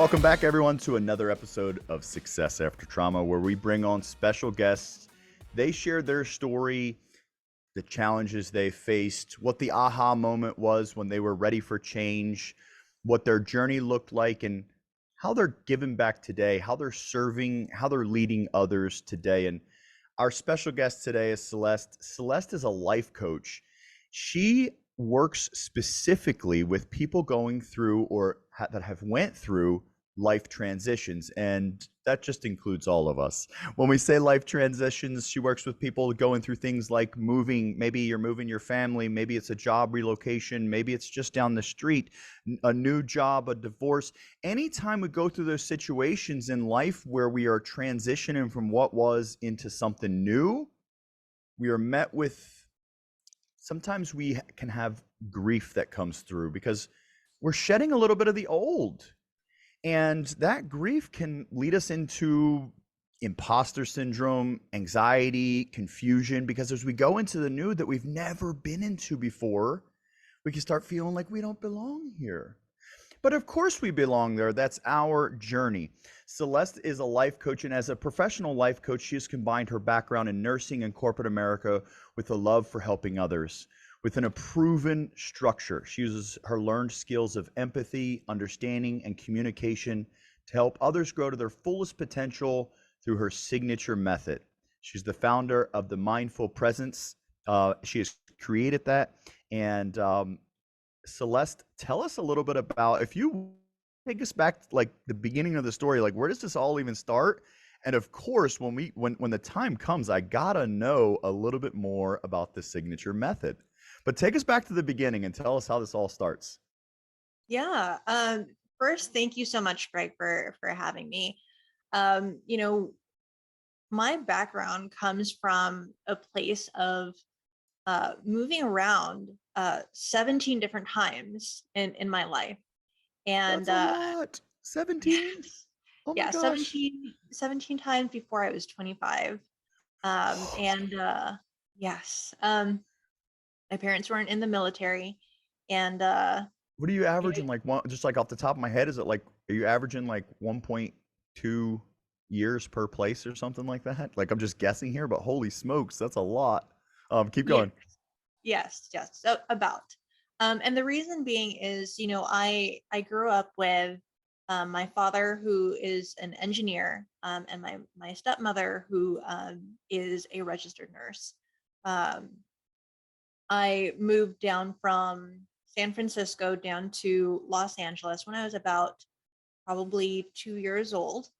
Welcome back, everyone, to another episode of Success After Trauma, where we bring on special guests. They share their story, the challenges they faced, what the aha moment was when they were ready for change, what their journey looked like, and how they're giving back today, how they're serving, how they're leading others today. And our special guest today is Celeste. Celeste is a life coach. She works specifically with people going through or that have went through life transitions, and that just includes all of us. When we say life transitions, she works with people going through things like moving. Maybe you're moving your family, maybe it's a job relocation, maybe it's just down the street, a new job, a divorce. Anytime we go through those situations in life where we are transitioning from what was into something new, we are met with, sometimes we can have grief that comes through because we're shedding a little bit of the old. And that grief can lead us into imposter syndrome, anxiety, confusion, because as we go into the new that we've never been into before, we can start feeling like we don't belong here. But of course we belong there. That's our journey. Celeste is a life coach, and as a professional life coach, she has combined her background in nursing and corporate America with a love for helping others. Within a proven structure, she uses her learned skills of empathy, understanding, and communication to help others grow to their fullest potential through her signature method. She's the founder of the Mindful Presence. She has created that. And Celeste, tell us a little bit about, if you take us back like the beginning of the story, like where does this all even start? And of course, when the time comes, I gotta know a little bit more about the signature method. But take us back to the beginning and tell us how this all starts. Yeah. First, thank you so much, Greg, for having me. Um, you know, my background comes from a place of moving around 17 different times in my life. And That's a lot. 17? yes, Oh my yeah, gosh. 17 times before I was 25. And yes, my parents weren't in the military. And What are you you know, averaging, like one, just like off the top of my head, is it like, are you averaging like 1.2 years per place or something like that? Like I'm just guessing here, but holy smokes, that's a lot. Keep yeah, going. yes, so about. And the reason being is, I grew up with my father, who is an engineer, and my stepmother, who is a registered nurse. Um, I moved down from San Francisco down to Los Angeles when I was about probably 2 years old.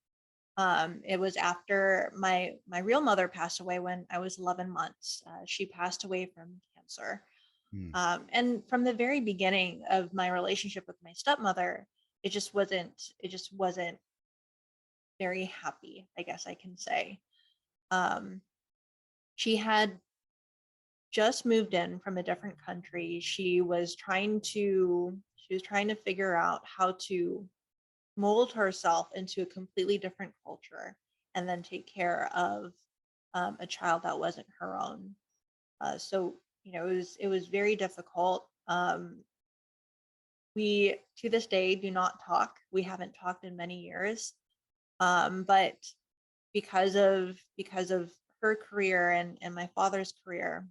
It was after my real mother passed away when I was 11 months. She passed away from cancer. Hmm. And from the very beginning of my relationship with my stepmother, it just wasn't very happy, I guess I can say. Um, she had just moved in from a different country. She was trying to figure out how to mold herself into a completely different culture and then take care of a child that wasn't her own. So it was very difficult. We to this day do not talk. We haven't talked in many years. But because of her career and my father's career,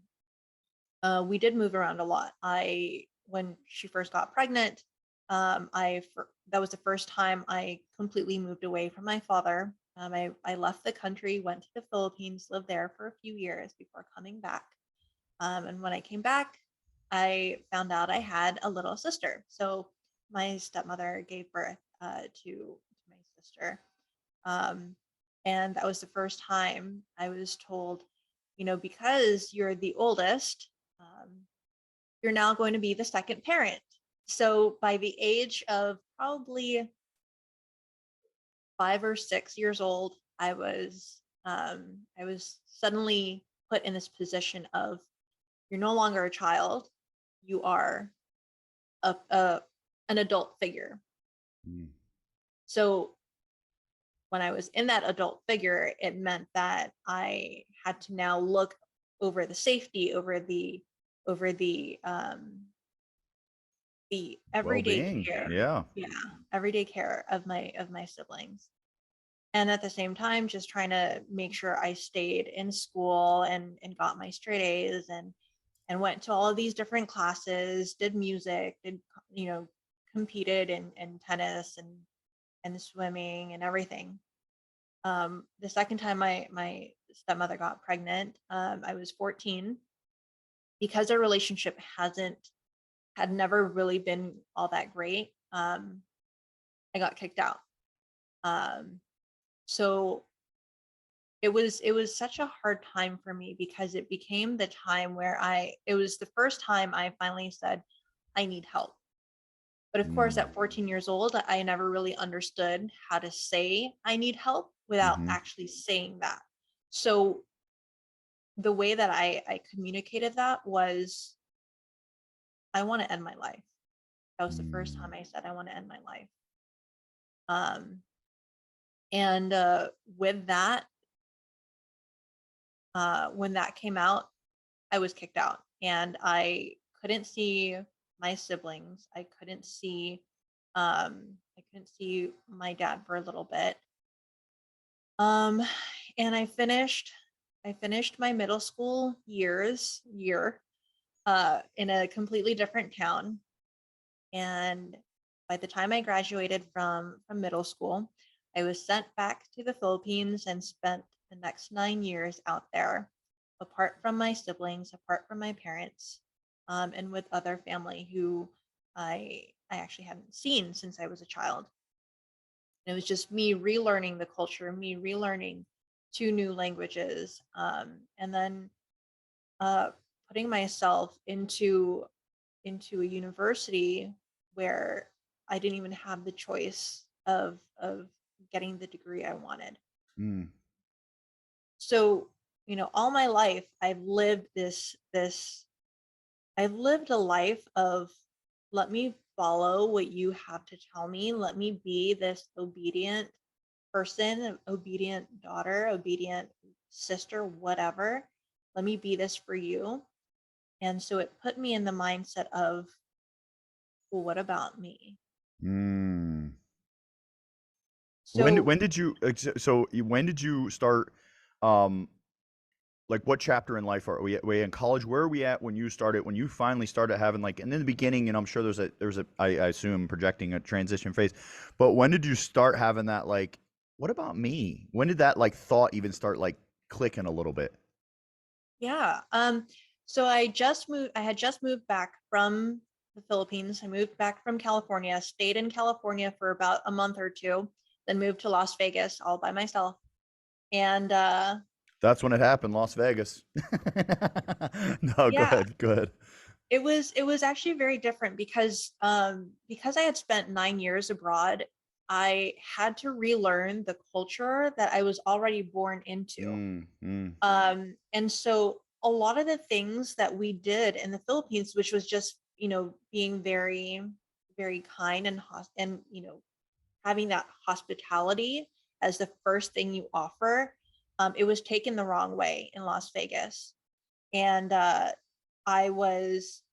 we did move around a lot. When she first got pregnant, that was the first time I completely moved away from my father. I left the country, went to the Philippines, lived there for a few years before coming back. And when I came back, I found out I had a little sister. So my stepmother gave birth to my sister. Um, and that was the first time I was told, because you're the oldest, um, you're now going to be the second parent. So by the age of probably 5 or 6 years old, I was suddenly put in this position of, you're no longer a child, you are a an adult figure. Hmm. So when I was in that adult figure, it meant that I had to now look over the safety, over the the everyday Well-being. care. Yeah. Yeah, everyday care of my siblings. And at the same time, just trying to make sure I stayed in school and got my straight A's and went to all of these different classes, did music, did, you know, competed in tennis and swimming and everything. The second time my stepmother got pregnant, I was 14. Because our relationship had never really been all that great. I got kicked out. Um, so it was such a hard time for me because it became the time where it was the first time I finally said, I need help. But of course, Mm. at 14 years old, I never really understood how to say I need help without Mhm. actually saying that. So the way that I communicated that was, I want to end my life. That was the first Mm. time I said I want to end my life. Um, and with that, when that came out, I was kicked out, and I couldn't see my siblings. I couldn't see my dad for a little bit. Um, and I finished my middle school year in a completely different town. And by the time I graduated from middle school, I was sent back to the Philippines and spent the next 9 years out there, apart from my siblings, apart from my parents, and with other family who I actually hadn't seen since I was a child. And it was just me relearning the culture, me relearning two new languages, and then uh, putting myself into a university where I didn't even have the choice of getting the degree I wanted. Mm. So, all my life I've lived a life of, let me follow what you have to tell me. Let me be this obedient person, obedient daughter, obedient sister, whatever. Let me be this for you. And so it put me in the mindset of, well, what about me? Mm. So When did you when did you start, um like, what chapter in life are we at? We in college? Where are we at when you finally started having, like, and in the beginning, and I'm sure I assume, projecting a transition phase, but when did you start having that, like, what about me? When did that, like, thought even start, like, clicking a little bit? yeah. So I had just moved back from the Philippines. I moved back from California, stayed in California for about a month or two, then moved to Las Vegas all by myself. And That's when it happened, Las Vegas. No, go yeah, ahead, go ahead. it was actually very different because I had spent 9 years abroad. I had to relearn the culture that I was already born into. Mm, mm, And so a lot of the things that we did in the Philippines, which was just, being very, very kind and, having that hospitality as the first thing you offer, it was taken the wrong way in Las Vegas. And I was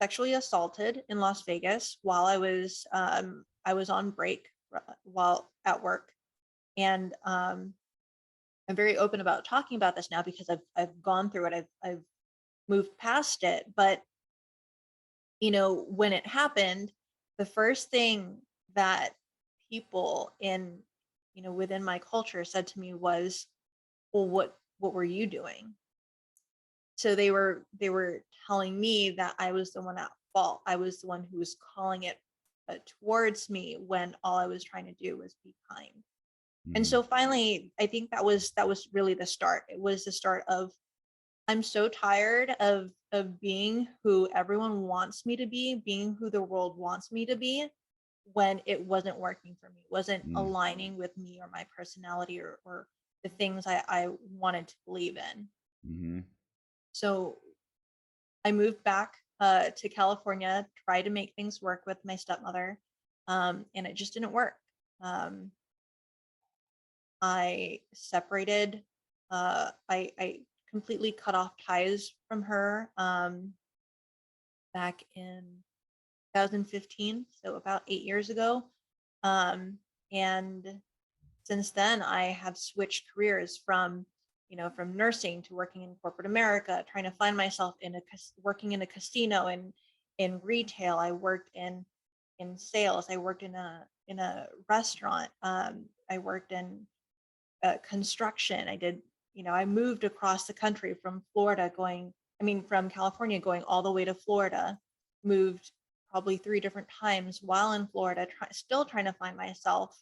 sexually assaulted in Las Vegas while I was on break while at work. And I'm very open about talking about this now because I've gone through it. I've moved past it. But when it happened, the first thing that people within my culture said to me was, "Well, what were you doing?" So they were telling me that I was the one at fault. I was the one who was calling it towards me when all I was trying to do was be kind. And mm, so finally, I think that was really the start. It was the start of, I'm so tired of being who everyone wants me to be, being who the world wants me to be, when it wasn't working for me, wasn't mm, aligning with me or my personality or the things I wanted to believe in. mhm, So I moved back to California, tried to make things work with my stepmother, and it just didn't work. Um, I separated. I completely cut off ties from her back in 2015, so about 8 years ago. And since then, I have switched careers from, from nursing to working in corporate America, trying to find myself working in a casino and in retail. I worked in sales. I worked in a restaurant. I worked in construction. I moved across the country from from California going all the way to Florida, moved probably 3 different times while in Florida, still trying to find myself.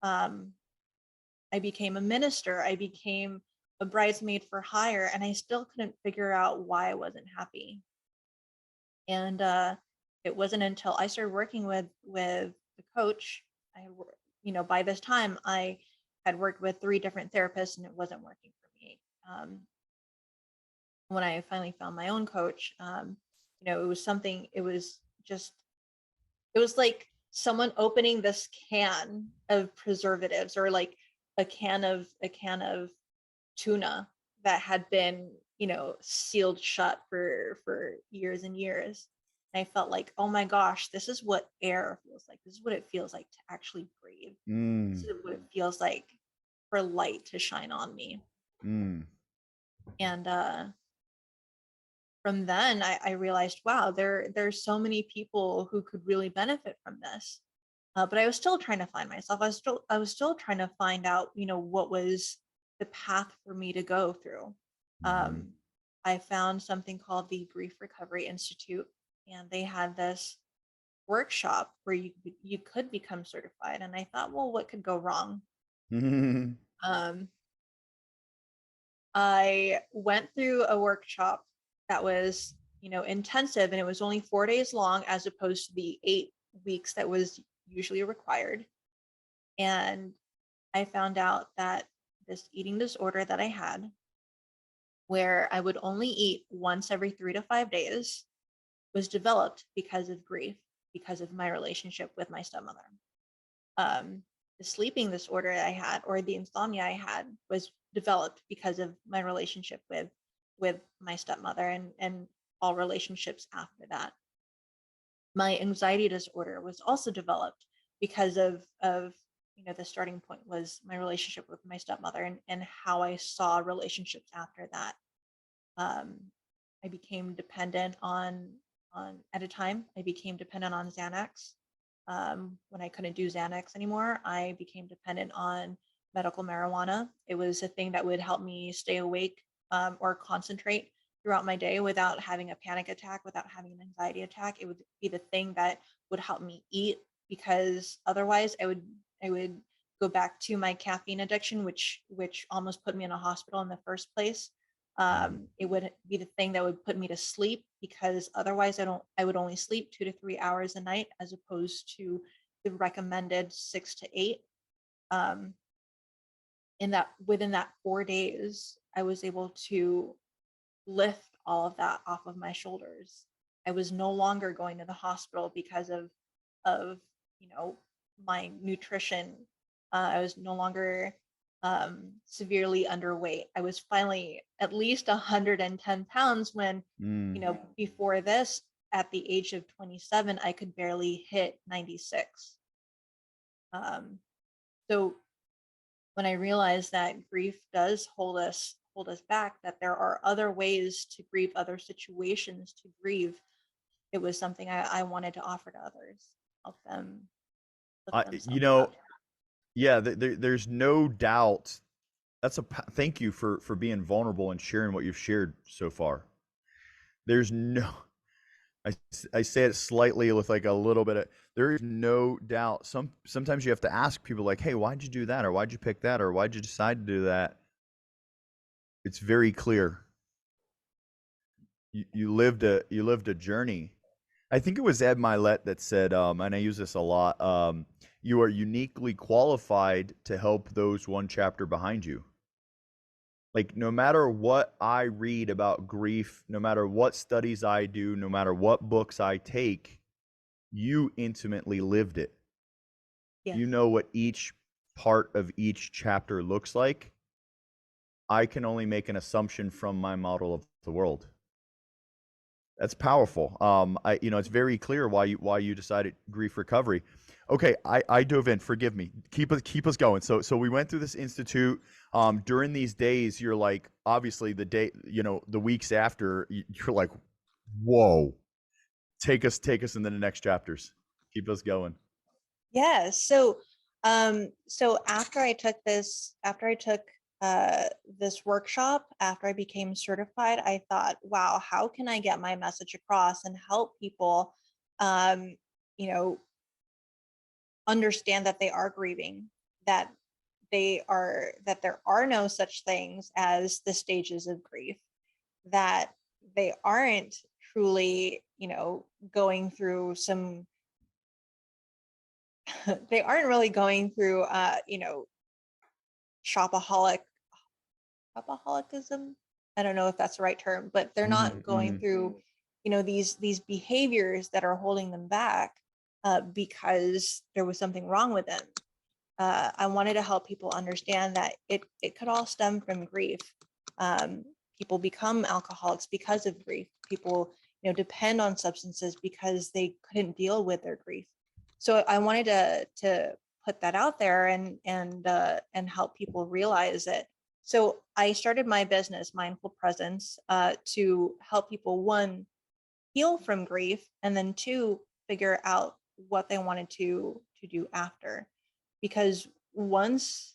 I became a minister. I became a bridesmaid for hire, and I still couldn't figure out why I wasn't happy. And it wasn't until I started working with the coach. By this time I had worked with 3 different therapists, and it wasn't working for me. When I finally found my own coach, it was something. It was like someone opening this can of preservatives, or like a can of tuna that had been, sealed shut for years and years. And I felt like, oh my gosh, this is what air feels like. This is what it feels like to actually breathe. This is what it feels like for light to shine on me. And from then I realized, wow, there's so many people who could really benefit from this. But I was still trying to find myself. I was still trying to find out, what was the path for me to go through. I found something called the Grief Recovery Institute, and they had this workshop where you could become certified. And I thought, well, what could go wrong? I went through a workshop that was, intensive, and it was only 4 days long as opposed to the 8 weeks that was usually required. And I found out that this eating disorder that I had, where I would only eat once every 3 to 5 days, was developed because of grief, because of my relationship with my stepmother. The sleeping disorder I had, or the insomnia I had, was developed because of my relationship with my stepmother, and all relationships after that. My anxiety disorder was also developed because of the starting point was my relationship with my stepmother, and how I saw relationships after that. I became dependent on at a time, I became dependent on Xanax. When I couldn't do Xanax anymore, I became dependent on medical marijuana. It was a thing that would help me stay awake, or concentrate throughout my day without having a panic attack, without having an anxiety attack. It would be the thing that would help me eat, because otherwise I would go back to my caffeine addiction, which almost put me in a hospital in the first place. It would be the thing that would put me to sleep, because otherwise I would only sleep 2 to 3 hours a night, as opposed to the recommended 6 to 8. Within that 4 days, I was able to lift all of that off of my shoulders. I was no longer going to the hospital because of my nutrition. I was no longer severely underweight. I was finally at least 110 pounds when, before this, at the age of 27, I could barely hit 96. So when I realized that grief does hold us back, that there are other ways to grieve, other situations to grieve, it was something I wanted to offer to others, help them lift themselves up. Yeah, there's no doubt. Thank you for being vulnerable and sharing what you've shared so far. There's no, I say it slightly with like a little bit of, there is no doubt. Sometimes you have to ask people like, hey, why'd you do that? Or why'd you pick that? Or why'd you decide to do that? It's very clear. You lived a journey. I think it was Ed Milet that said, and I use this a lot, you are uniquely qualified to help those one chapter behind you. Like, no matter what I read about grief, no matter what studies I do, no matter what books I take, you intimately lived it. Yes. You know what each part of each chapter looks like. I can only make an assumption from my model of the world. That's powerful. It's very clear why you decided grief recovery. Okay, I dove in. Forgive me. Keep us going. So we went through this institute. During these days, you're like, obviously the weeks after, you're like, whoa. Take us into the next chapters. Keep us going. Yeah. So after I took this workshop, after I became certified, I thought, wow, how can I get my message across and help people, um, you know, understand that they are grieving, that that there are no such things as the stages of grief, that they aren't truly, going through some they aren't really going through shopaholic shopaholicism. I don't know if that's the right term, but they're not going through, these behaviors that are holding them back because there was something wrong with them. I wanted to help people understand that it could all stem from grief. People become alcoholics because of grief. People, depend on substances because they couldn't deal with their grief. So I wanted to put that out there and help people realize it. So I started my business, Mindful Presence, to help people, one, heal from grief, and then two, figure out what they wanted to do after. Because once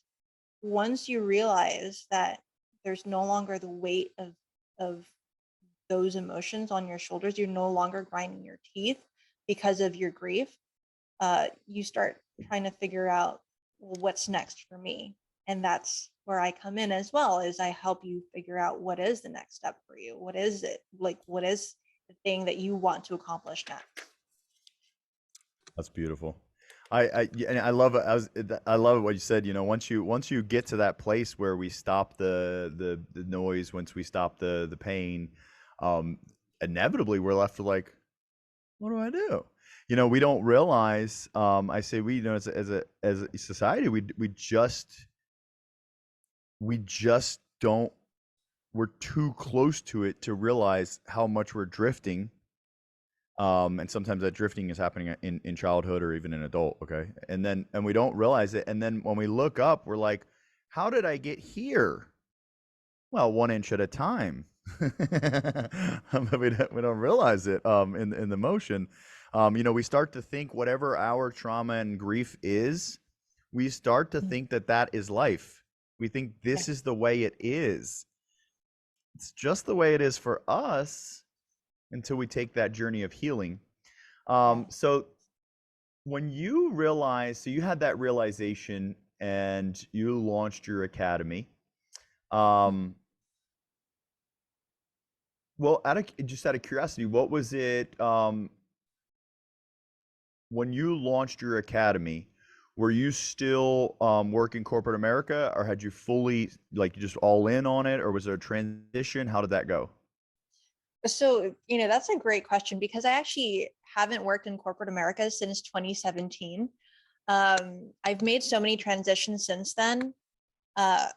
you realize that there's no longer the weight of those emotions on your shoulders, you're no longer grinding your teeth because of your grief, you start trying to figure out, well, what's next for me. And that's where I come in as well, is I help you figure out what is the next step for you. What is it? Like, what is the thing that you want to accomplish next? That's beautiful. And I love it. I love what you said. Once you get to that place where we stop the noise, once we stop the pain, um, inevitably we're left with like, what do I do? We don't realize. I say we, as a society, we just don't. We're too close to it to realize how much we're drifting. And sometimes that drifting is happening in childhood or even in adult. Okay. And we don't realize it. And then when we look up, we're like, how did I get here? Well, 1 inch at a time. We don't realize it in the motion. We start to think whatever our trauma and grief is, we start to think that is life. We think Yeah. this is the way it is. It's just the way it is for us until we take that journey of healing. Yeah. So when you realize, so you had that realization and you launched your academy. Well, out of curiosity, what was it when you launched your academy? Were you still working corporate America, or had you fully like just all in on it, or was there a transition? How did that go? So, that's a great question, because I actually haven't worked in corporate America since 2017. I've made so many transitions since then. Uh,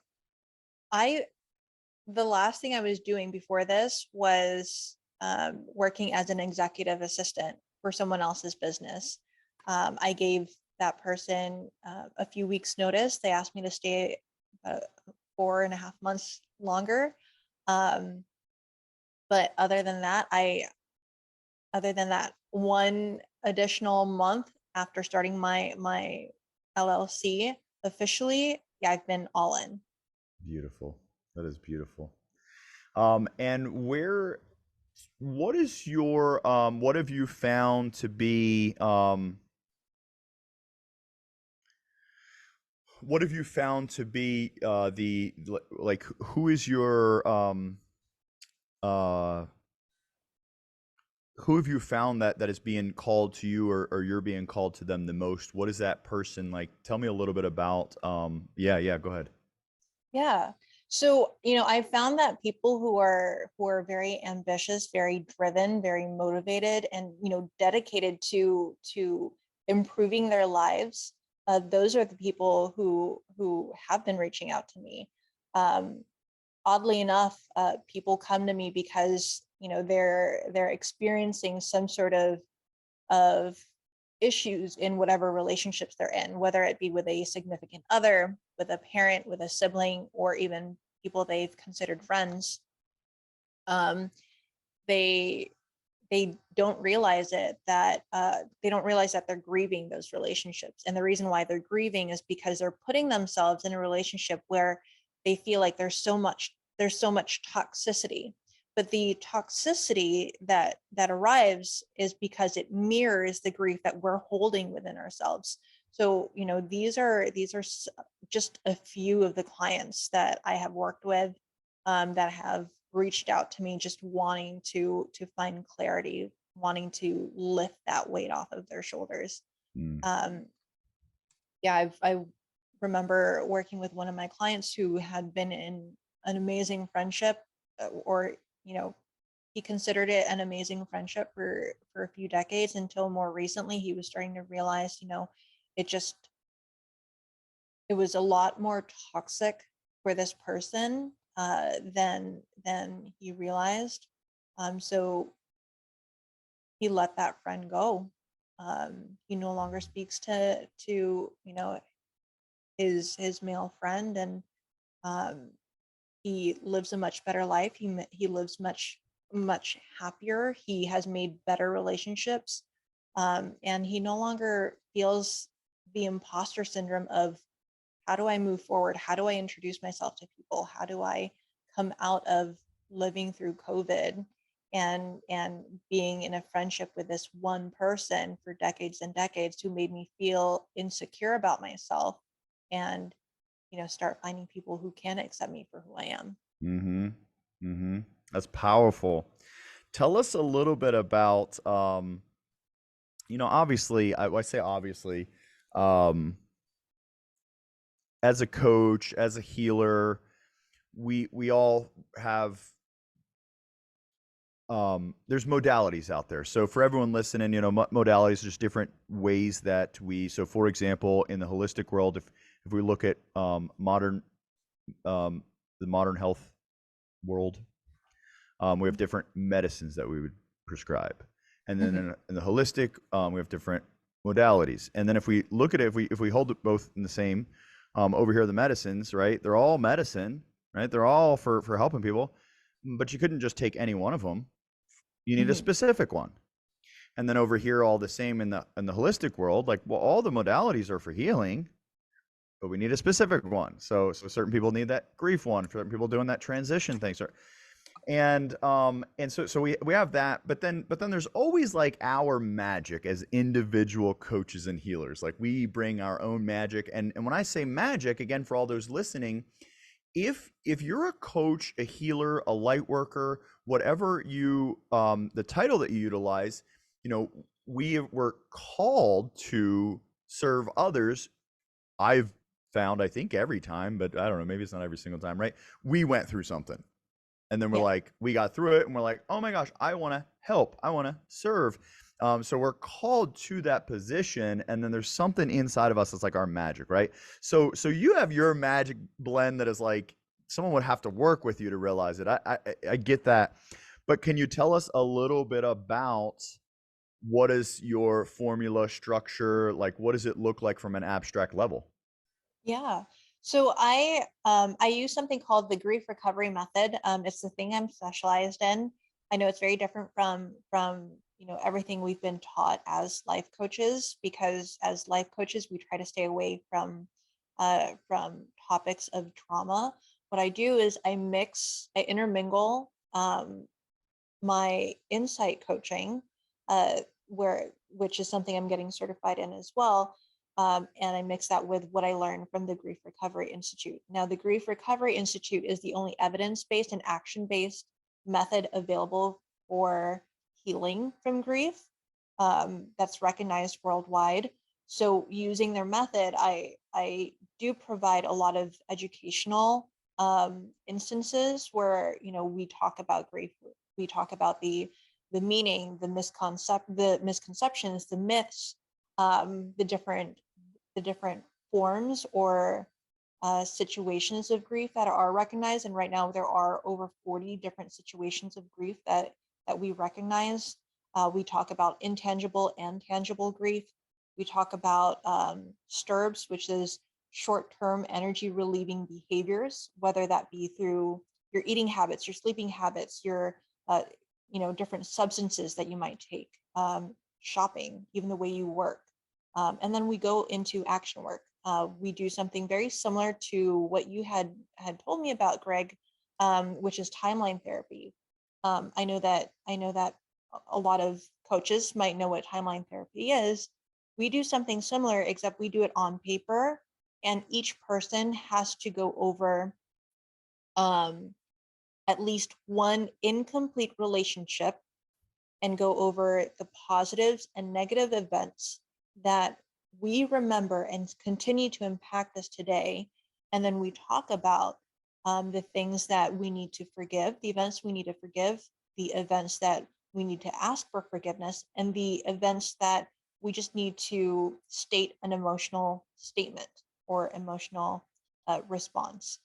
I The last thing I was doing before this was working as an executive assistant for someone else's business. I gave that person a few weeks notice. They asked me to stay 4.5 months longer. Um, but other than that one additional month after starting my LLC officially, yeah, I've been all in. Beautiful. That is beautiful. And what have you found to be, the, like, uh, who have you found that is being called to you, or you're being called to them the most? What is that person like? Tell me a little bit about, yeah, go ahead. Yeah. So, I found that people who are very ambitious, very driven, very motivated, and, dedicated to improving their lives, those are the people who have been reaching out to me. Um, Oddly enough, people come to me because, they're experiencing some sort of issues in whatever relationships they're in, whether it be with a significant other, with a parent, with a sibling, or even people they've considered friends. um, they they don't realize it that they don't realize that they're grieving those relationships, and the reason why they're grieving is because they're putting themselves in a relationship where they feel like there's so much toxicity. But the toxicity that arrives is because it mirrors the grief that we're holding within ourselves. So these are just a few of the clients that I have worked with, that have reached out to me just wanting to find clarity, wanting to lift that weight off of their shoulders. Mm. um yeah, I remember working with one of my clients who had been in an amazing friendship, or he considered it an amazing friendship for a few decades, until more recently he was starting to realize, it just it was a lot more toxic for this person, than he realized. So he let that friend go. He no longer speaks to his male friend, and um, he lives a much better life. He lives much happier. He has made better relationships, and he no longer feels the imposter syndrome of, how do I move forward? How do I introduce myself to people? How do I come out of living through COVID and being in a friendship with this one person for decades and decades, who made me feel insecure about myself, and start finding people who can accept me for who I am. Mm-hmm. Mm-hmm. That's powerful. Tell us a little bit about, obviously, I say obviously, um, as a coach, as a healer, we all have, there's modalities out there. So for everyone listening, modalities are just different ways that so for example, in the holistic world, if we look at modern the modern health world, we have different medicines that we would prescribe, and then Mhm. in the holistic, we have different modalities. And then if we look at it, if we hold it both in the same, over here, the medicines, right? They're all medicine, right? They're all for helping people, but you couldn't just take any one of them. You need a Mhm. specific one. And then over here, all the same in the holistic world, like, well, all the modalities are for healing, but we need a specific one. So certain people need that grief one, certain people doing that transition thing. So we have that, but then there's always like our magic as individual coaches and healers. Like, we bring our own magic. And when I say magic, again, for all those listening, if you're a coach, a healer, a light worker, whatever the title that you utilize, we were called to serve others. I've found, I think, every time, but I don't know, maybe it's not every single time, right? We went through something, and then Yeah. we got through it, and we're like, oh my gosh, I want to help, I want to serve. So we're called to that position, and then there's something inside of us that's like our magic, right? So you have your magic blend that is like, someone would have to work with you to realize it. I get that, but can you tell us a little bit about what is your formula structure? Like, what does it look like from an abstract level? Yeah. So I use something called the grief recovery method. It's the thing I'm specialized in. I know it's very different from everything we've been taught as life coaches, because as life coaches we try to stay away from topics of trauma. What I do is I intermingle my insight coaching, which is something I'm getting certified in as well. And I mix that with what I learned from the Grief Recovery Institute. Now, the Grief Recovery Institute is the only evidence-based and action-based method available for healing from grief, that's recognized worldwide. So, using their method, I do provide a lot of educational instances where we talk about grief. We talk about the meaning, the misconceptions, the myths, the different forms or situations of grief that are recognized. And right now there are over 40 different situations of grief that that we recognize. We talk about intangible and tangible grief. We talk about STIRBs, which is short-term energy relieving behaviors, whether that be through your eating habits, your sleeping habits, your different substances that you might take, shopping, even the way you work. And then we go into action work. We do something very similar to what you had told me about, Greg, which is timeline therapy. I know that a lot of coaches might know what timeline therapy is. We do something similar, except we do it on paper, and each person has to go over at least one incomplete relationship and go over the positives and negative events that we remember and continue to impact us today. And then we talk about the things that we need to forgive, the events we need to forgive, the events that we need to ask for forgiveness, and the events that we just need to state an emotional statement or emotional response.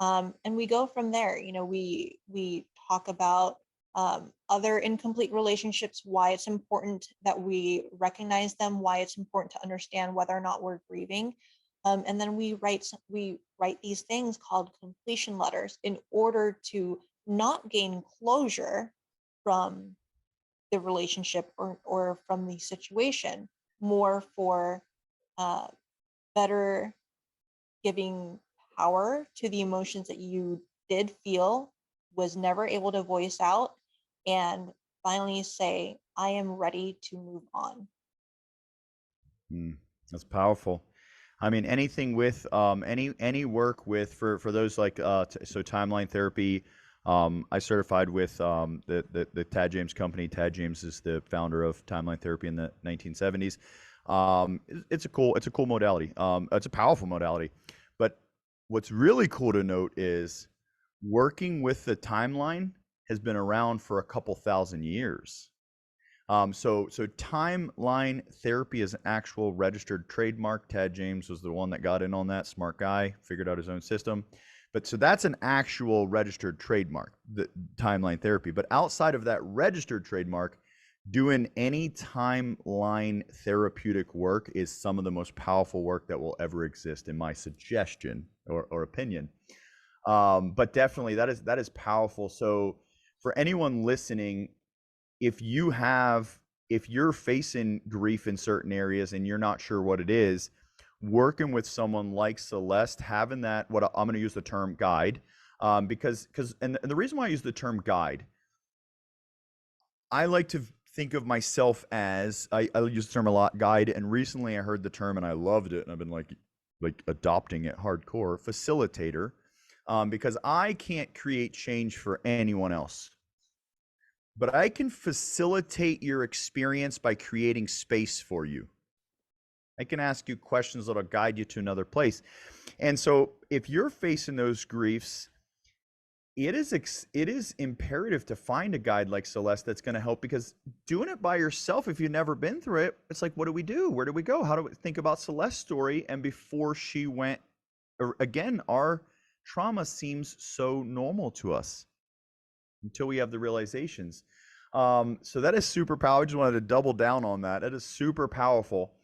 And we go from there. We talk about other incomplete relationships, why it's important that we recognize them, why it's important to understand whether or not we're grieving. And then we write these things called completion letters in order to not gain closure from the relationship or from the situation, more for better giving power to the emotions that you did feel, was never able to voice out, and finally say, I am ready to move on. That's powerful. I mean, anything with any work with for those like so timeline therapy. I certified with the Tad James company. Tad James is the founder of timeline therapy in the 1970s. It's a cool modality. It's a powerful modality. But what's really cool to note is working with the timeline has been around for a couple thousand years. So timeline therapy is an actual registered trademark. Tad James was the one that got in on that. Smart guy, figured out his own system. But so that's an actual registered trademark, the timeline therapy. But outside of that registered trademark, doing any timeline therapeutic work is some of the most powerful work that will ever exist, in my suggestion or opinion. But definitely that is powerful. So for anyone listening, if you're facing grief in certain areas and you're not sure what it is, working with someone like Celeste, having that, what I'm going to use the term guide, because the reason why I use the term guide, I like to think of myself as, I use the term a lot, guide, and recently I heard the term and I loved it, and I've been like adopting it hardcore, facilitator, because I can't create change for anyone else, but I can facilitate your experience by creating space for you. I can ask you questions that'll guide you to another place. And so if you're facing those griefs, it is imperative to find a guide like Celeste that's going to help, because doing it by yourself, if you've never been through it, it's like, what do we do? Where do we go? How do we think about Celeste's story? And before she went, again, our trauma seems so normal to us until we have the realizations. So that is super powerful. I just wanted to double down on that. That is super powerful.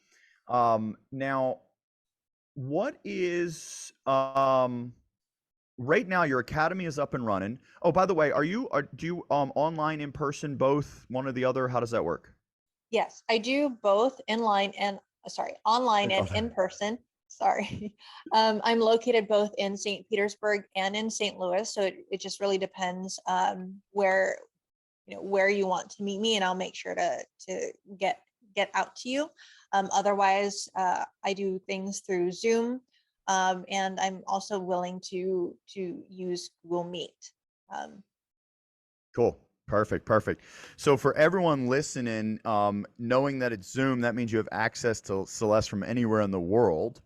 Now, what is right now your academy is up and running. Oh, by the way, do you online, in person, both, one or the other? How does that work? Yes, I do both online and online and in person. Sorry. I'm located both in St. Petersburg and in St. Louis. So it just really depends where you want to meet me, and I'll make sure to get out to you. Otherwise, I do things through Zoom, and I'm also willing to use Google Meet. Cool. Perfect. So for everyone listening, knowing that it's Zoom, that means you have access to Celeste from anywhere in the world.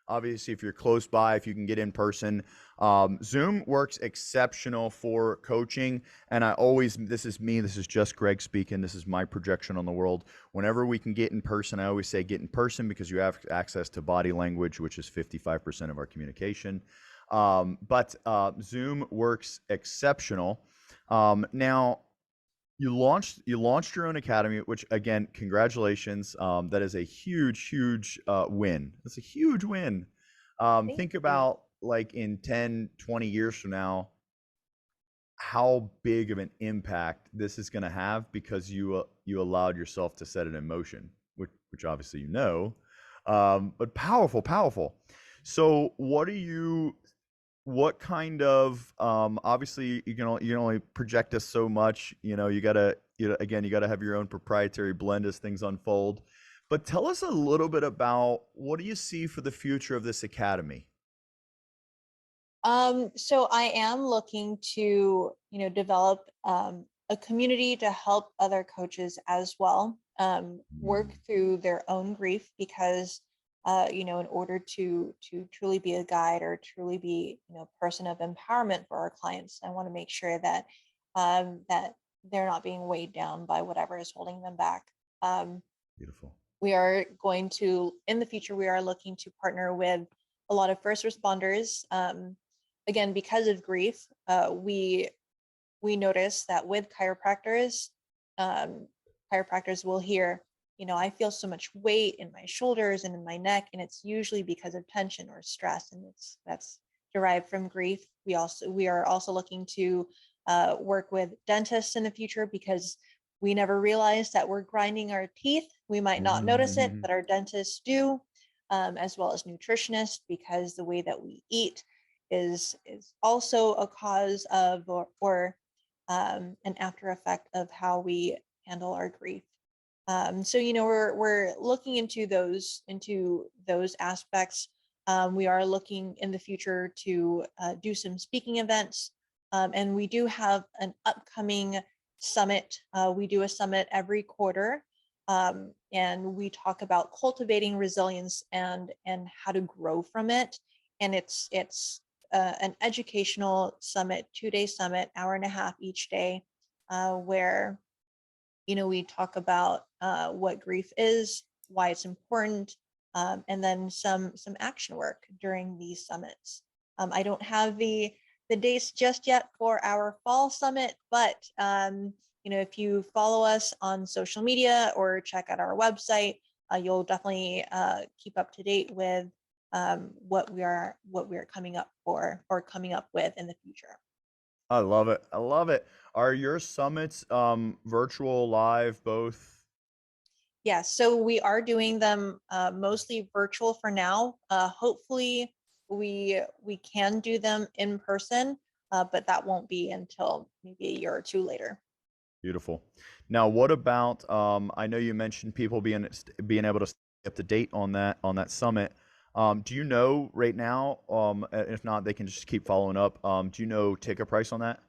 Obviously, if you're close by, if you can get in person, Zoom works exceptional for coaching. And this is just Greg speaking. This is my projection on the world. Whenever we can get in person, I always say get in person, because you have access to body language, which is 55% of our communication. But Zoom works exceptional. Now, you launched your own academy, which again, congratulations. That is a huge win. That's a huge win. Thank Think you. about like in 10, 20 years from now, how big of an impact this is going to have because you allowed yourself to set it in motion, which obviously but powerful. So what kind of obviously you can only project us so much, you gotta, again, you gotta have your own proprietary blend as things unfold, but tell us a little bit about what do you see for the future of this academy. So I am looking to, develop a community to help other coaches as well work Mm, through their own grief because, in order to truly be a guide or truly be, a person of empowerment for our clients, I want to make sure that they're not being weighed down by whatever is holding them back. Um, beautiful. we are going to, in the future, we are looking to partner with a lot of first responders. Again, because of grief, we notice that with um, chiropractors will hear, I feel so much weight in my shoulders and in my neck, and it's usually because of tension or stress, and that's derived from grief. We are also looking to work with dentists in the future because we never realize that we're grinding our teeth. We might not notice it, Mhm. but our dentists do, as well as nutritionists, because the way that we eat is also a cause of or an after effect of how we handle our grief. So we're looking into those aspects. We are looking in the future to do some speaking events, and we do have an upcoming summit. We do a summit every quarter, and we talk about cultivating resilience and how to grow from it. And it's an educational summit, 2 day summit, hour and a half each day, where we talk about what grief is, why it's important, and then some action work during these summits. I don't have the dates just yet for our fall summit, but if you follow us on social media or check out our website, you'll definitely keep up to date with what we are coming up for or coming up with in the future. I love it. I love it. Are your summits virtual, live, both? Yeah, so we are doing them mostly virtual for now. Hopefully, we can do them in person, but that won't be until maybe a year or two later. Beautiful. Now, what about I know you mentioned people being able to stay up to date on that summit. Do you know right now? If not, they can just keep following up. Do you know ticket price on that?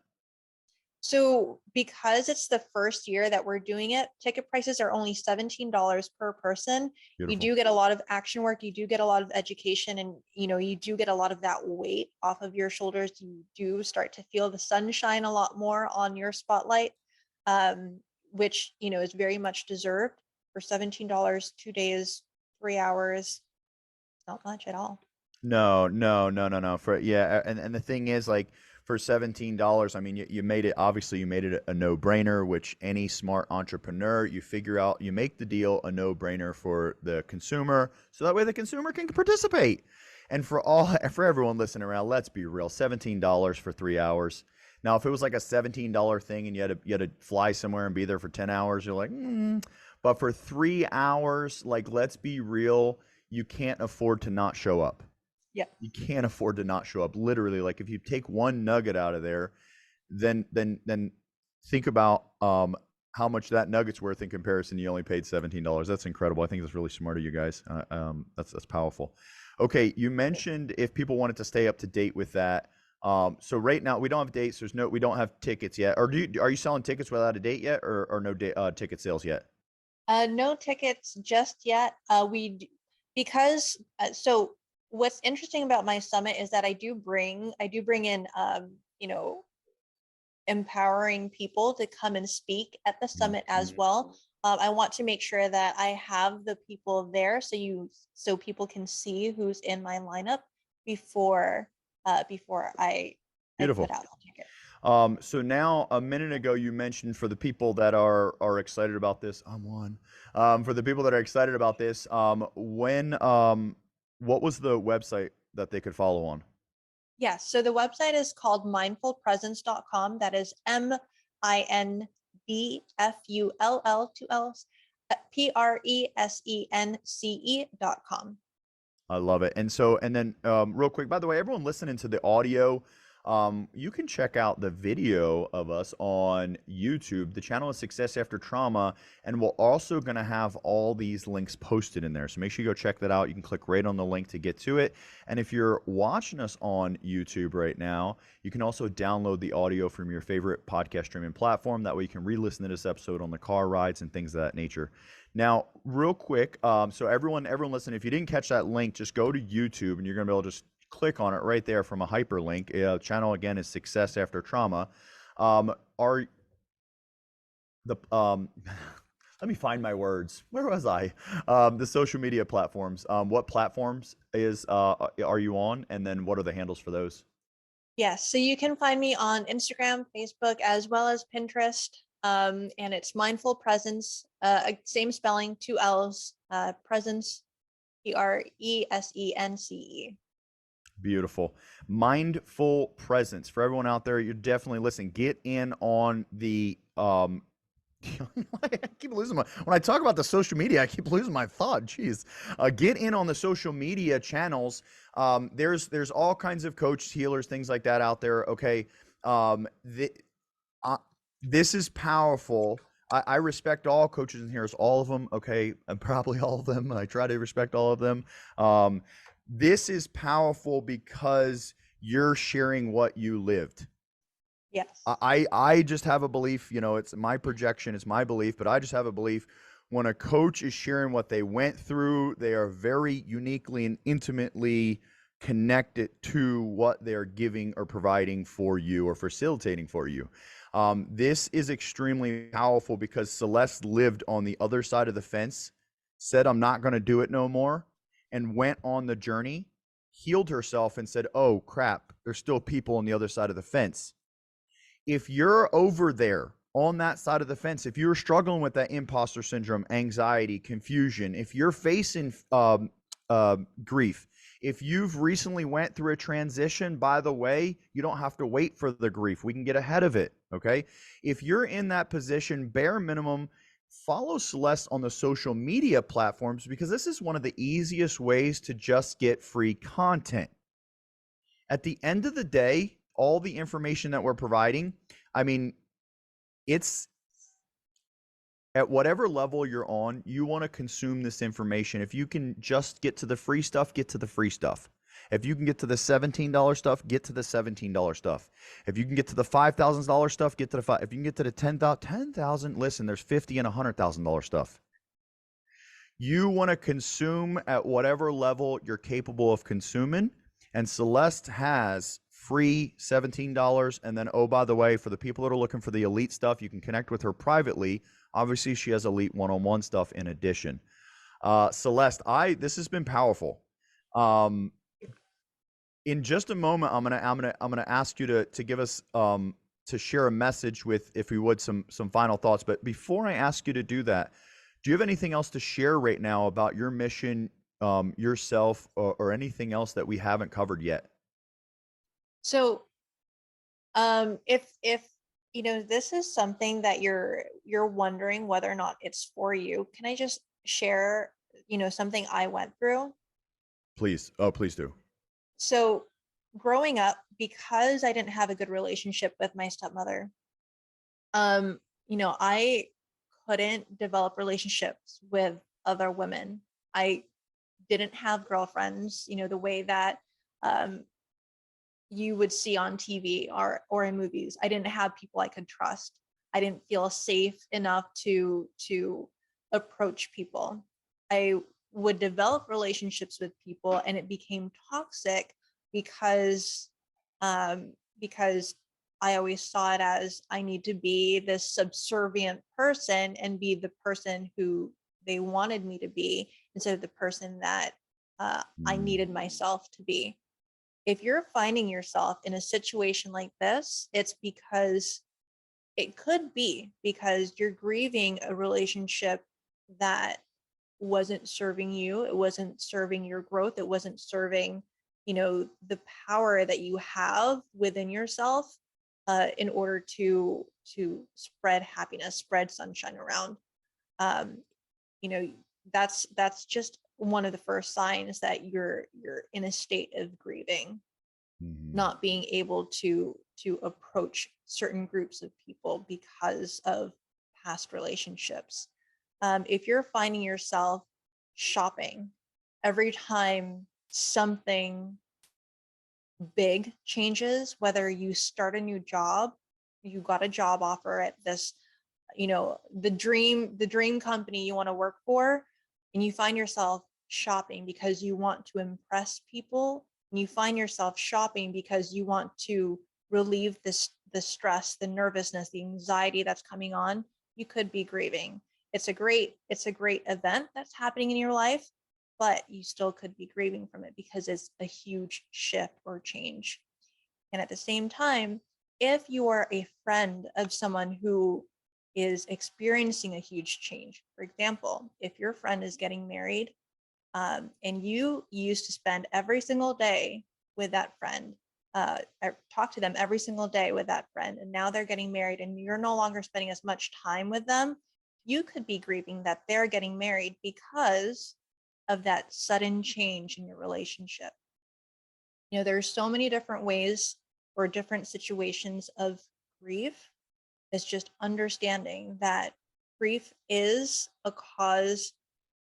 So because it's the first year that we're doing it, ticket prices are only $17 per person. You Beautiful. do get a lot of action work, you do get a lot of education, and you do get a lot of that weight off of your shoulders. You do start to feel the sunshine a lot more on your spotlight, which is very much deserved for $17, 2 days, 3 hours. Not much at all. No, no, no, no, no. And the thing is, like, for $17, I mean, you made it. Obviously, you made it a no brainer. Which any smart entrepreneur, you figure out, you make the deal a no brainer for the consumer, so that way the consumer can participate. And for everyone listening around, let's be real, $17 for 3 hours. Now, if it was like a $17 thing and you had to fly somewhere and be there for 10 hours, you're like, but for 3 hours, like, let's be real, you can't afford to not show up. Yeah. You can't afford to not show up. Literally, like if you take one nugget out of there, then think about how much that nugget's worth in comparison. You only paid $17. That's incredible. I think that's really smart of you guys. That's powerful. Okay, you mentioned if people wanted to stay up to date with that. So right now we don't have dates. We don't have tickets yet. Or are you selling tickets without a date yet, or no ticket sales yet? No tickets just yet. Because so what's interesting about my summit is that I do bring in empowering people to come and speak at the summit as Mhm. well. I want to make sure that I have the people there so people can see who's in my lineup before before I Beautiful. put out the ticket. So now a minute ago you mentioned for the people that are excited about this, I'm one. For the people that are excited about this, what was the website that they could follow on? Yes. So the website is called mindfulpresence.com. That is MINDFULL, two L's, PRESENCE.com. I love it. And so, and then real quick, by the way, everyone listening to the audio, you can check out the video of us on YouTube. The channel is Success After Trauma, and we're also going to have all these links posted in there. So make sure you go check that out. You can click right on the link to get to it. And if you're watching us on YouTube right now, you can also download the audio from your favorite podcast streaming platform. That way you can re-listen to this episode on the car rides and things of that nature. Now, real quick, so everyone listen, if you didn't catch that link, just go to YouTube and you're going to be able to just click on it right there from a hyperlink. Channel again is Success After Trauma. Are the let me find my words. Where was I? The social media platforms. What platforms are you on, and then what are the handles for those? Yes. So you can find me on Instagram, Facebook, as well as Pinterest. And it's Mindful Presence, same spelling, two L's, Presence, PRESENCE. Beautiful. Mindful presence. For everyone out there, you're definitely listening. Get in on the I keep losing when I talk about the social media, I keep losing my thought. Jeez. Get in on the social media channels. There's all kinds of coaches, healers, things like that out there. Okay. This is powerful. I respect all coaches in here, all of them. Okay. And probably all of them. I try to respect all of them. This is powerful because you're sharing what you lived. Yes. I just have a belief, it's my projection, it's my belief, but I just have a belief when a coach is sharing what they went through, they are very uniquely and intimately connected to what they're giving or providing for you or facilitating for you. This is extremely powerful because Celeste lived on the other side of the fence, said, I'm not going to do it no more, and went on the journey, healed herself, and said, oh, crap, there's still people on the other side of the fence. If you're over there on that side of the fence, if you're struggling with that imposter syndrome, anxiety, confusion, if you're facing grief, if you've recently went through a transition, by the way, you don't have to wait for the grief. We can get ahead of it, okay? If you're in that position, bare minimum, follow Celeste on the social media platforms because this is one of the easiest ways to just get free content. At the end of the day, all the information that we're providing, I mean, it's at whatever level you're on, you want to consume this information. If you can just get to the free stuff, get to the free stuff. If you can get to the $17 stuff, get to the $17 stuff. If you can get to the $5,000 stuff, get to the five. If you can get to the 10,000, listen, there's $50,000 and $100,000 stuff. You want to consume at whatever level you're capable of consuming. And Celeste has free $17. And then, oh, by the way, for the people that are looking for the elite stuff, you can connect with her privately. Obviously, she has elite one-on-one stuff in addition. Celeste, this has been powerful. In just a moment, I'm gonna ask you to give us to share a message with, if we would, some final thoughts. But before I ask you to do that, do you have anything else to share right now about your mission, yourself, or anything else that we haven't covered yet? So, if this is something that you're wondering whether or not it's for you, can I just share, something I went through? Please. Oh, please do. So, growing up, because I didn't have a good relationship with my stepmother, I couldn't develop relationships with other women. I didn't have girlfriends, the way that you would see on TV or in movies. I didn't have people I could trust. I didn't feel safe enough to approach people. I would develop relationships with people and it became toxic because because I always saw it as I need to be this subservient person and be the person who they wanted me to be instead of the person that I needed myself to be. If you're finding yourself in a situation like this, it's because it could be because you're grieving a relationship that wasn't serving you. It wasn't serving your growth. It wasn't serving, the power that you have within yourself, in order to spread happiness, spread sunshine around. Um, you know, that's just one of the first signs that you're in a state of grieving, not being able to approach certain groups of people because of past relationships. If you're finding yourself shopping every time something big changes, whether you start a new job, you got a job offer at this, the dream company you want to work for, and you find yourself shopping because you want to impress people, and you find yourself shopping because you want to relieve the stress, the nervousness, the anxiety that's coming on, you could be grieving. It's a great event that's happening in your life, but you still could be grieving from it because it's a huge shift or change. And at the same time, if you are a friend of someone who is experiencing a huge change, for example, if your friend is getting married, and you used to spend every single day with that friend, talk to them every single day with that friend, and now they're getting married and you're no longer spending as much time with them, you could be grieving that they're getting married because of that sudden change in your relationship. There's so many different ways or different situations of grief. It's just understanding that grief is a cause,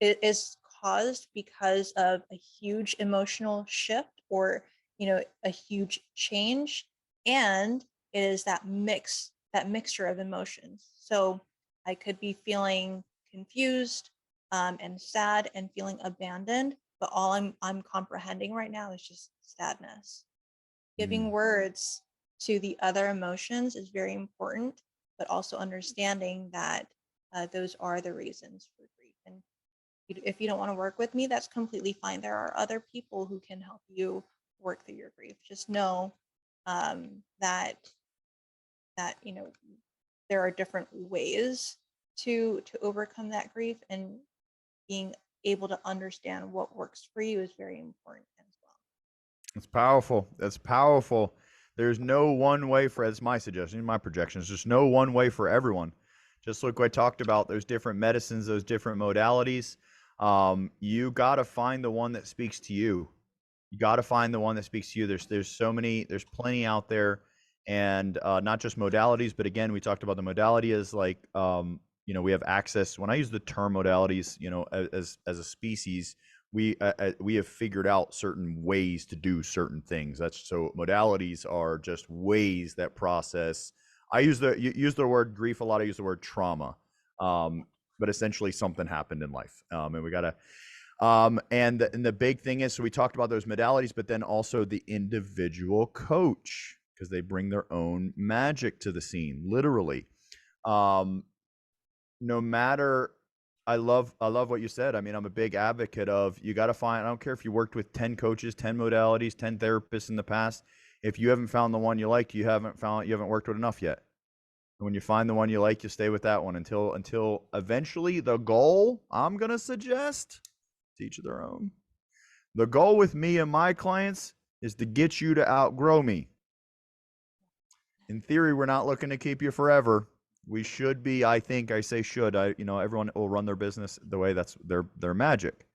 it is caused because of a huge emotional shift, or a huge change, and it is that mixture of emotions. So I could be feeling confused, and sad and feeling abandoned, but all I'm comprehending right now is just sadness. Giving words to the other emotions is very important, but also understanding that, those are the reasons for grief. And if you don't want to work with me, that's completely fine. There are other people who can help you work through your grief. Just know, that there are different ways to overcome that grief, and being able to understand what works for you is very important as well. It's powerful. That's powerful. There's no one way for, that's my suggestion, my projections, just no one way for everyone. Just like I talked about, there's different medicines, those different modalities. You got to find the one that speaks to you. You got to find the one that speaks to you. There's so many, there's plenty out there, and not just modalities, but again, we talked about the modality as like, we have access. When I use the term modalities, as a species, we have figured out certain ways to do certain things. That's so modalities are just ways that process. You use the word grief a lot. I use the word trauma, but essentially something happened in life, and we gotta. And the big thing is, so we talked about those modalities, but then also the individual coach, because they bring their own magic to the scene, literally. No matter, I love what you said. I mean, I'm a big advocate of, you got to find, I don't care if you worked with 10 coaches, 10 modalities, 10 therapists in the past. If you haven't found the one you like, you haven't worked with enough yet. And when you find the one you like, you stay with that one until eventually the goal, I'm going to suggest, to each of their own. The goal with me and my clients is to get you to outgrow me. In theory, we're not looking to keep you forever. We should be, I think, I say should, everyone will run their business the way that's their magic.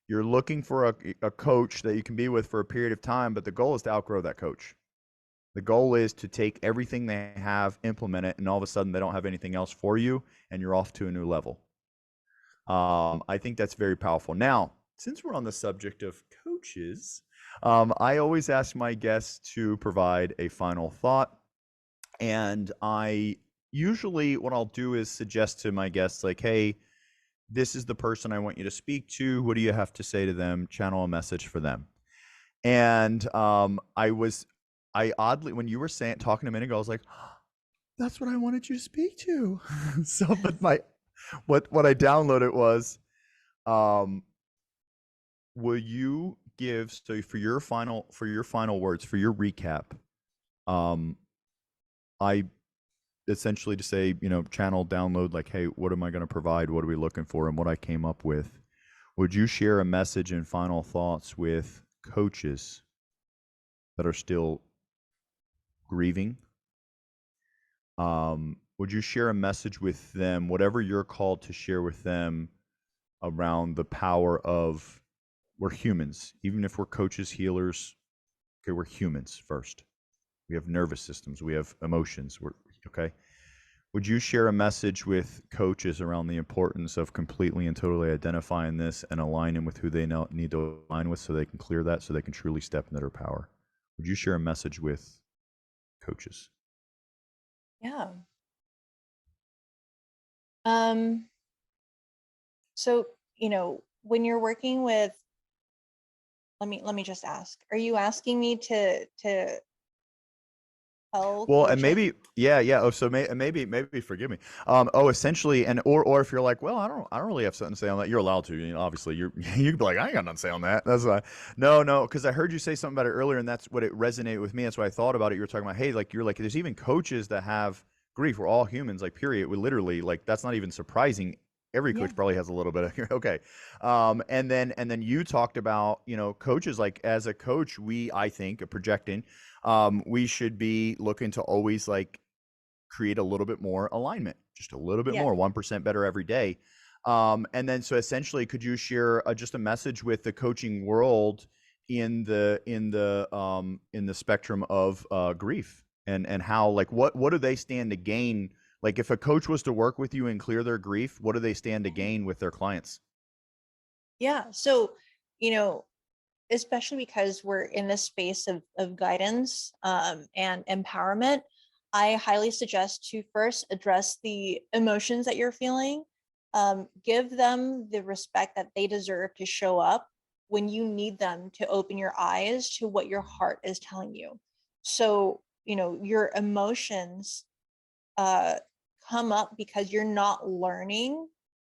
You're looking for a coach that you can be with for a period of time, but the goal is to outgrow that coach. The goal is to take everything they have, implement it, and all of a sudden they don't have anything else for you, and you're off to a new level. I think that's very powerful. Now, since we're on the subject of coaches, I always ask my guests to provide a final thought. And I usually, what I'll do is suggest to my guests, like, hey, this is the person I want you to speak to. What do you have to say to them? Channel a message for them. And I oddly, when you were talking a minute ago, I was like, oh, that's what I wanted you to speak to. So, but what I downloaded was, will you give, so for your final words, for your recap, um, I essentially to say, channel download, like, hey, what am I going to provide? What are we looking for? And what I came up with. Would you share a message and final thoughts with coaches that are still grieving? Would you share a message with them, whatever you're called to share with them, around the power of, we're humans, even if we're coaches, healers, okay, we're humans first. We have nervous systems, we have emotions, okay. Would you share a message with coaches around the importance of completely and totally identifying this and aligning with who they need to align with, so they can clear that, so they can truly step into their power? Would you share a message with coaches? Yeah. Um, so, when you're working with, let me just ask, are you asking me to tell Well, and coaches? maybe, yeah. Oh, so maybe forgive me. Essentially, and or if you're like, well, I don't really have something to say on that. You're allowed to. Obviously, you can be like, I ain't got nothing to say on that. That's why. No, because I heard you say something about it earlier, and that's what it resonated with me. That's why I thought about it. You were talking about, hey, like you're like, there's even coaches that have grief. We're all humans, like period. We literally, like, that's not even surprising. Every Yeah. coach probably has a little bit of okay. And then you talked about, coaches, like, as a coach, I think, projecting, we should be looking to always, like, create a little bit more alignment, just a little bit Yeah. more, 1% better every day. And then, so essentially, could you share just a message with the coaching world in the spectrum of grief, and how, like, what do they stand to gain? Like, if a coach was to work with you and clear their grief, what do they stand to gain with their clients? Yeah. So, you know, especially because we're in this space of guidance and empowerment, I highly suggest to first address the emotions that you're feeling. Give them the respect that they deserve to show up when you need them to open your eyes to what your heart is telling you. So, your emotions uh, come up because you're not learning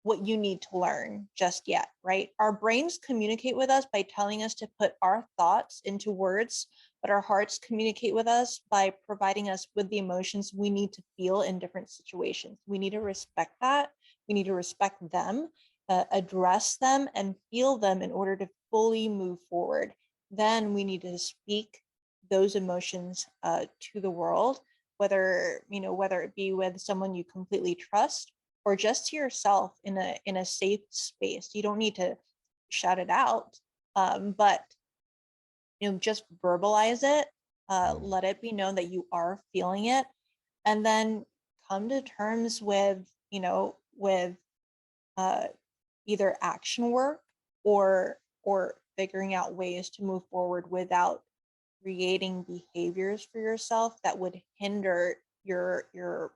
what you need to learn just yet, right? Our brains communicate with us by telling us to put our thoughts into words, but our hearts communicate with us by providing us with the emotions we need to feel in different situations. We need to respect that. We need to respect them, address them, and feel them in order to fully move forward. Then we need to speak those emotions to the world, whether it be with someone you completely trust or just to yourself in a safe space. You don't need to shout it out, but just verbalize it. Let it be known that you are feeling it, and then come to terms with uh, either action work or figuring out ways to move forward without creating behaviors for yourself that would hinder your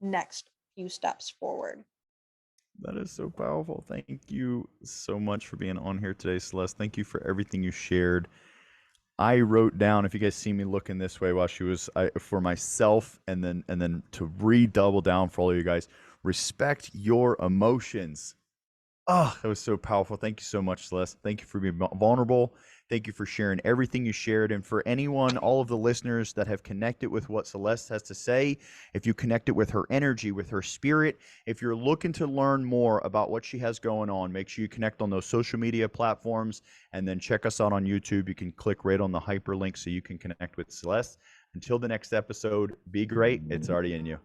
next few steps forward. That is so powerful. Thank you so much for being on here today, Celeste. Thank you for everything you shared. I wrote down, if you guys see me looking this way while she was, for myself, and then to redouble down for all of you guys, respect your emotions. Oh, that was so powerful. Thank you so much, Celeste. Thank you for being vulnerable. Thank you for sharing everything you shared. And for anyone, all of the listeners that have connected with what Celeste has to say, if you connected with her energy, with her spirit, if you're looking to learn more about what she has going on, make sure you connect on those social media platforms, and then check us out on YouTube. You can click right on the hyperlink so you can connect with Celeste. Until the next episode, be great. It's already in you.